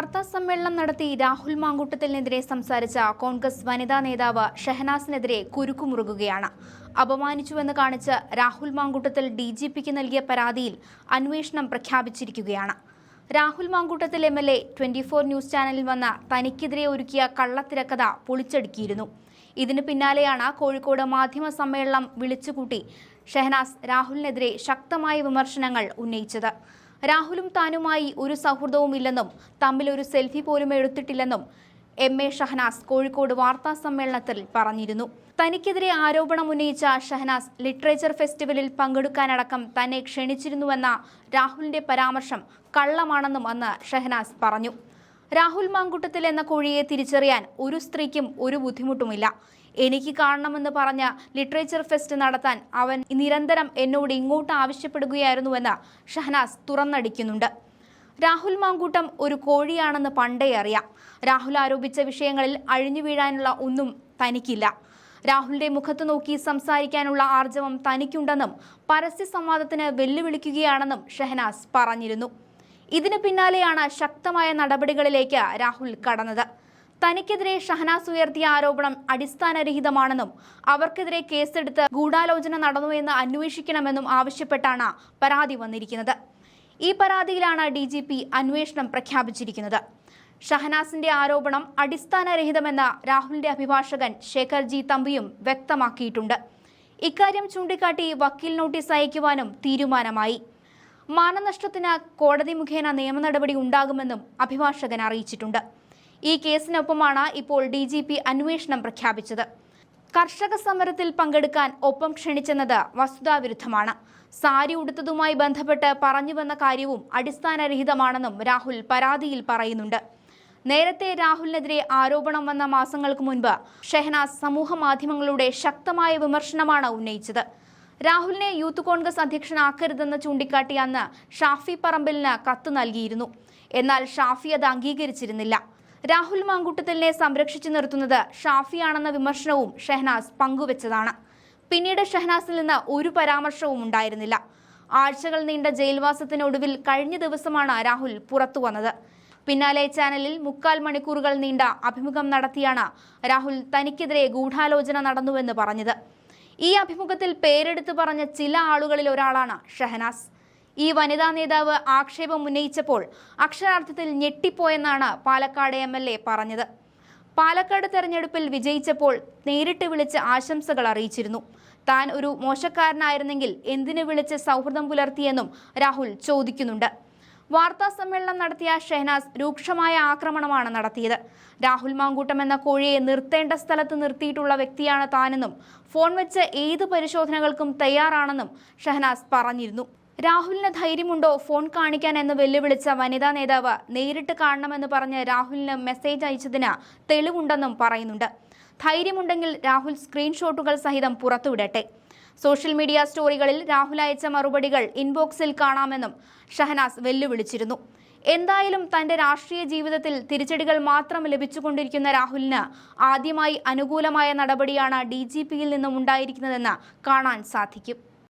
വാർത്താസമ്മേളനം നടത്തി രാഹുൽ മാങ്കൂട്ടത്തിനെതിരെ സംസാരിച്ച കോൺഗ്രസ് വനിതാ നേതാവ് ഷഹനാസിനെതിരെ കുരുക്കുമുറുകുകയാണ്. അപമാനിച്ചുവെന്ന് കാണിച്ച് രാഹുൽ മാങ്കൂട്ടത്തിൽ DGPക്ക് നൽകിയ പരാതിയിൽ അന്വേഷണം പ്രഖ്യാപിച്ചിരിക്കുകയാണ്. രാഹുൽ മാങ്കൂട്ടത്തിൽ MLA 24 ന്യൂസ് ചാനലിൽ വന്ന് തനിക്കെതിരെ ഒരുക്കിയ കള്ളത്തിരക്കഥ പൊളിച്ചടുക്കിയിരുന്നു. ഇതിന് പിന്നാലെയാണ് കോഴിക്കോട് മാധ്യമ സമ്മേളനം വിളിച്ചുകൂട്ടി ഷഹനാസ് രാഹുലിനെതിരെ ശക്തമായ വിമർശനങ്ങൾ ഉന്നയിച്ചത്. രാഹുലും താനുമായി ഒരു സൗഹൃദവുമില്ലെന്നും തമ്മിൽ ഒരു സെൽഫി പോലും എടുത്തിട്ടില്ലെന്നും MA ഷഹനാസ് കോഴിക്കോട് വാർത്താ സമ്മേളനത്തിൽ പറഞ്ഞിരുന്നു. തനിക്കെതിരെ ആരോപണം ഉന്നയിച്ച ഷഹനാസ് ലിറ്ററേച്ചർ ഫെസ്റ്റിവലിൽ പങ്കെടുക്കാനടക്കം തന്നെ ക്ഷണിച്ചിരുന്നുവെന്ന രാഹുലിന്റെ പരാമർശം കള്ളമാണെന്നും അന്ന് ഷഹനാസ് പറഞ്ഞു. രാഹുൽ മാങ്കൂട്ടത്തിൽ എന്ന കോഴിയെ തിരിച്ചറിയാൻ ഒരു സ്ത്രീക്കും ഒരു ബുദ്ധിമുട്ടുമില്ല. എനിക്ക് കാണണമെന്ന് പറഞ്ഞ ലിറ്ററേച്ചർ ഫെസ്റ്റ് നടത്താൻ അവൻ നിരന്തരം എന്നോട് ഇങ്ങോട്ട് ആവശ്യപ്പെടുകയായിരുന്നുവെന്ന് ഷഹനാസ് തുറന്നടിക്കുന്നുണ്ട്. രാഹുൽ മാങ്കൂട്ടം ഒരു കോഴിയാണെന്ന് പണ്ടേ അറിയാം. രാഹുൽ ആരോപിച്ച വിഷയങ്ങളിൽ അഴിഞ്ഞു വീഴാനുള്ള ഒന്നും തനിക്കില്ല. രാഹുലിന്റെ മുഖത്ത് നോക്കി സംസാരിക്കാനുള്ള ആർജവം തനിക്കുണ്ടെന്നും പരസ്യ സംവാദത്തിന് വെല്ലുവിളിക്കുകയാണെന്നും ഷഹനാസ് പറഞ്ഞിരുന്നു. ഇതിന് പിന്നാലെയാണ് ശക്തമായ നടപടികളിലേക്ക് രാഹുൽ കടന്നത്. തനിക്കെതിരെ ഷഹനാസ് ഉയർത്തിയ ആരോപണം അടിസ്ഥാനരഹിതമാണെന്നും അവർക്കെതിരെ കേസെടുത്ത് ഗൂഢാലോചന നടന്നുവെന്ന് അന്വേഷിക്കണമെന്നും ആവശ്യപ്പെട്ടാണ് പരാതി വന്നിരിക്കുന്നത്. ഈ പരാതിയിലാണ് DGP അന്വേഷണം പ്രഖ്യാപിച്ചിരിക്കുന്നത്. ഷഹനാസിന്റെ ആരോപണം അടിസ്ഥാനരഹിതമെന്ന് രാഹുലിന്റെ അഭിഭാഷകൻ ശേഖർ G. തമ്പിയും വ്യക്തമാക്കിയിട്ടുണ്ട്. ഇക്കാര്യം ചൂണ്ടിക്കാട്ടി വക്കീൽ നോട്ടീസ് അയക്കുവാനും തീരുമാനമായി. മാനനഷ്ടത്തിന് കോടതി മുഖേന നിയമ നടപടി ഉണ്ടാകുമെന്നും അഭിഭാഷകൻ അറിയിച്ചിട്ടുണ്ട്. ഈ കേസിനൊപ്പമാണ് ഇപ്പോൾ DGP അന്വേഷണം പ്രഖ്യാപിച്ചത്. കർഷക സമരത്തിൽ പങ്കെടുക്കാൻ ഒപ്പം ക്ഷണിച്ചെന്നത് വസ്തുതാവിരുദ്ധമാണ്. സാരി ഉടുത്തതുമായി ബന്ധപ്പെട്ട് പറഞ്ഞുവെന്ന കാര്യവും അടിസ്ഥാനരഹിതമാണെന്നും രാഹുൽ പരാതിയിൽ പറയുന്നുണ്ട്. നേരത്തെ രാഹുലിനെതിരെ ആരോപണം വന്ന മാസങ്ങൾക്ക് മുൻപ് ഷഹനാസ് സമൂഹ മാധ്യമങ്ങളുടെ ശക്തമായ വിമർശനമാണ് ഉന്നയിച്ചത്. രാഹുലിനെ യൂത്ത് കോൺഗ്രസ് അധ്യക്ഷനാക്കരുതെന്ന് ചൂണ്ടിക്കാട്ടി അന്ന് ഷാഫി പറമ്പിലിന് കത്ത് നൽകിയിരുന്നു. എന്നാൽ ഷാഫി അത് അംഗീകരിച്ചിരുന്നില്ല. രാഹുൽ മാങ്കൂട്ടത്തിലിനെ സംരക്ഷിച്ചു നിർത്തുന്നത് ഷാഫിയാണെന്ന വിമർശനവും ഷഹനാസ് പങ്കുവച്ചതാണ്. പിന്നീട് ഷഹനാസിൽ നിന്ന് ഒരു പരാമർശവും ഉണ്ടായിരുന്നില്ല. ആഴ്ചകൾ നീണ്ട ജയിൽവാസത്തിനൊടുവിൽ കഴിഞ്ഞ ദിവസമാണ് രാഹുൽ പുറത്തു വന്നത്. പിന്നാലെ ചാനലിൽ 3/4 മണിക്കൂറുകൾ നീണ്ട അഭിമുഖം നടത്തിയാണ് രാഹുൽ തനിക്കെതിരെ ഗൂഢാലോചന നടന്നുവെന്ന് പറഞ്ഞത്. ഈ അഭിമുഖത്തിൽ പേരെടുത്തു പറഞ്ഞ ചില ആളുകളിൽ ഒരാളാണ് ഷഹനാസ്. ഈ വനിതാ നേതാവ് ആക്ഷേപം ഉന്നയിച്ചപ്പോൾ അക്ഷരാർത്ഥത്തിൽ ഞെട്ടിപ്പോയെന്നാണ് പാലക്കാട് MLA പറഞ്ഞത്. പാലക്കാട് തെരഞ്ഞെടുപ്പിൽ വിജയിച്ചപ്പോൾ നേരിട്ട് വിളിച്ച് ആശംസകൾ അറിയിച്ചിരുന്നു. താൻ ഒരു മോശക്കാരനായിരുന്നെങ്കിൽ എന്തിനു വിളിച്ച് സൗഹൃദം പുലർത്തിയെന്നും രാഹുൽ ചോദിക്കുന്നുണ്ട്. വാർത്താ സമ്മേളനം നടത്തിയ ഷഹനാസ് രൂക്ഷമായ ആക്രമണമാണ് നടത്തിയത്. രാഹുൽ മാങ്കൂട്ടം എന്ന കോഴിയെ നിർത്തേണ്ട സ്ഥലത്ത് നിർത്തിയിട്ടുള്ള വ്യക്തിയാണ് താനെന്നും ഫോൺ വെച്ച് ഏത് പരിശോധനകൾക്കും തയ്യാറാണെന്നും ഷഹനാസ് പറഞ്ഞിരുന്നു. രാഹുലിന് ധൈര്യമുണ്ടോ ഫോൺ കാണിക്കാൻ എന്ന് വെല്ലുവിളിച്ച വനിതാ നേതാവ് നേരിട്ട് കാണണമെന്ന് പറഞ്ഞ് രാഹുലിന് മെസ്സേജ് അയച്ചതിന് തെളിവുണ്ടെന്നും പറയുന്നുണ്ട്. ധൈര്യമുണ്ടെങ്കിൽ രാഹുൽ സ്ക്രീൻഷോട്ടുകൾ സഹിതം പുറത്തുവിടട്ടെ. സോഷ്യൽ മീഡിയ സ്റ്റോറികളിൽ രാഹുൽ അയച്ച മറുപടികൾ ഇൻബോക്സിൽ കാണാമെന്നും ഷഹനാസ് വെല്ലുവിളിച്ചിരുന്നു. എന്തായാലും തന്റെ രാഷ്ട്രീയ ജീവിതത്തിൽ തിരിച്ചടികൾ മാത്രം ലഭിച്ചുകൊണ്ടിരിക്കുന്ന രാഹുലിന് ആദ്യമായി അനുകൂലമായ നടപടിയാണ് DGPയിൽ നിന്നും ഉണ്ടായിരിക്കുന്നതെന്ന് കാണാൻ സാധിക്കും.